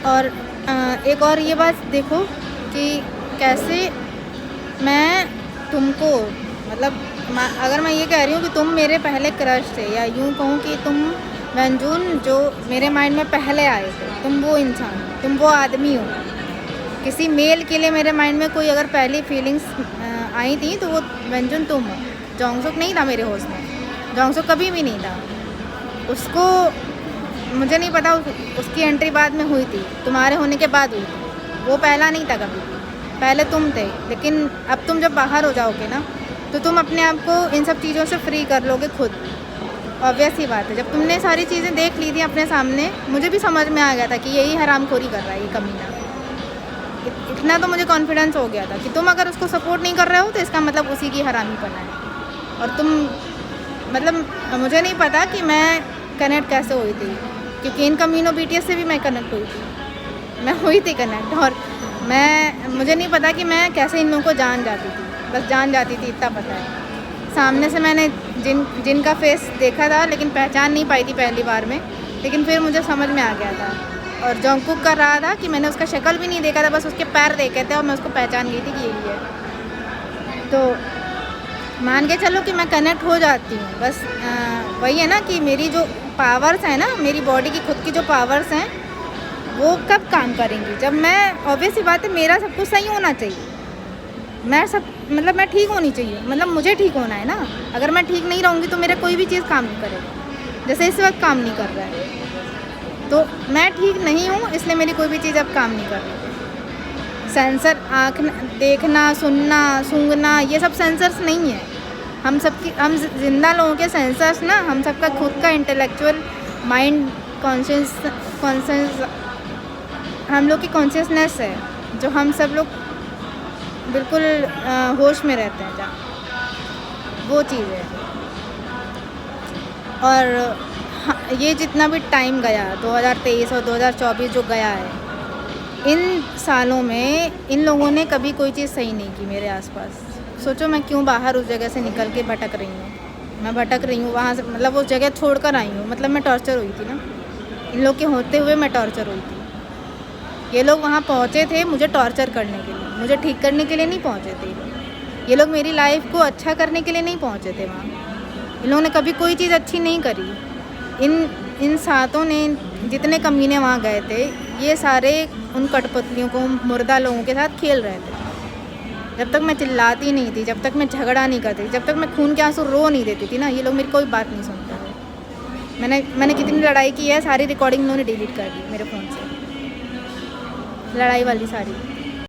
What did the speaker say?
और एक और ये बात देखो कि कैसे मैं तुमको मतलब अगर मैं ये कह रही हूँ कि तुम मेरे पहले क्रश थे, या यूँ कहूँ कि तुम व्यंजुन जो मेरे माइंड में पहले आए थे, तुम वो इंसान, तुम वो आदमी हो। किसी मेल के लिए मेरे माइंड में कोई अगर पहली फीलिंग्स आई थी तो वो व्यंजुन तुम हो। जोंगसुक नहीं था मेरे होश में, जोंगसुक कभी भी नहीं था। उसको मुझे नहीं पता, उसकी एंट्री बाद में हुई थी, तुम्हारे होने के बाद हुई थी। वो पहला नहीं था कभी भी, पहले तुम थे। लेकिन अब तुम जब बाहर हो जाओगे ना तो तुम अपने आप को इन सब चीज़ों से फ्री कर लोगे खुद। ऑब्वियस ही बात है, जब तुमने सारी चीज़ें देख ली थी अपने सामने, मुझे भी समझ में आ गया था कि यही हरामखोरी कर रहा है ये कमीना। इतना तो मुझे कॉन्फिडेंस हो गया था कि तुम अगर उसको सपोर्ट नहीं कर रहे हो तो इसका मतलब उसी की हरामीपना है। और तुम मतलब मुझे नहीं पता कि मैं कनेक्ट कैसे हुई थी, क्योंकि इन कमीनों BTS से भी मैं कनेक्ट हुई थी, मैं हुई थी कनेक्ट। और मुझे नहीं पता कि मैं कैसे इन लोगों को जान जाती थी, बस जान जाती थी इतना पता है। सामने से मैंने जिनका फेस देखा था लेकिन पहचान नहीं पाई थी पहली बार में, लेकिन फिर मुझे समझ में आ गया था। और जॉन्गकुक कर रहा था कि मैंने उसका शक्ल भी नहीं देखा था, बस उसके पैर देखे थे और मैं उसको पहचान गई थी कि यही है। तो मान के चलो कि मैं कनेक्ट हो जाती हूँ। बस वही है ना कि मेरी जो पावर्स हैं ना, मेरी बॉडी की खुद की जो पावर्स हैं वो कब काम करेंगी, जब मैं, ऑब्वियस ही बात है, मेरा सब कुछ सही होना चाहिए। मैं ठीक होनी चाहिए, मतलब मुझे ठीक होना है ना। अगर मैं ठीक नहीं रहूँगी तो मेरा कोई भी चीज़ काम नहीं करेगी। जैसे इस वक्त काम नहीं कर रहा है तो मैं ठीक नहीं हूँ, इसलिए मेरी कोई भी चीज़ अब काम नहीं कर रही। सेंसर, आँख देखना, सुनना, सूंघना, ये सब सेंसर्स नहीं है। हम जिंदा लोगों के सेंसर्स ना, हम सबका खुद का इंटेलेक्चुअल माइंड कॉन्शियस हम लोग की कॉन्शियसनेस है, जो हम सब लोग बिल्कुल होश में रहते हैं, जहाँ वो चीज़ है। और ये जितना भी टाइम गया, 2023 और 2024 जो गया है, इन सालों में इन लोगों ने कभी कोई चीज़ सही नहीं की मेरे आसपास। सोचो मैं क्यों बाहर उस जगह से निकल के भटक रही हूँ। मैं भटक रही हूँ वहाँ से, मतलब उस जगह छोड़कर आई हूँ, मतलब मैं टॉर्चर हुई थी ना, इन लोग के होते हुए मैं टॉर्चर हुई थी। ये लोग वहाँ पहुँचे थे मुझे टॉर्चर करने के लिए, मुझे ठीक करने के लिए नहीं पहुँचे थे। ये लोग मेरी लाइफ को अच्छा करने के लिए नहीं पहुँचे थे वहाँ। इन लोगों ने कभी कोई चीज़ अच्छी नहीं करी। इन सातों ने, जितने कमीने वहाँ गए थे, ये सारे उन कठपुतलियों को, मुर्दा लोगों के साथ खेल रहे थे। जब तक मैं चिल्लाती नहीं थी, जब तक मैं झगड़ा नहीं करती, जब तक मैं खून के आंसू रो नहीं देती थी ना, ये लोग मेरी कोई बात नहीं सुनते थे। मैंने कितनी लड़ाई की है, सारी रिकॉर्डिंग इन्होंने डिलीट कर दी मेरे फ़ोन से, लड़ाई वाली सारी।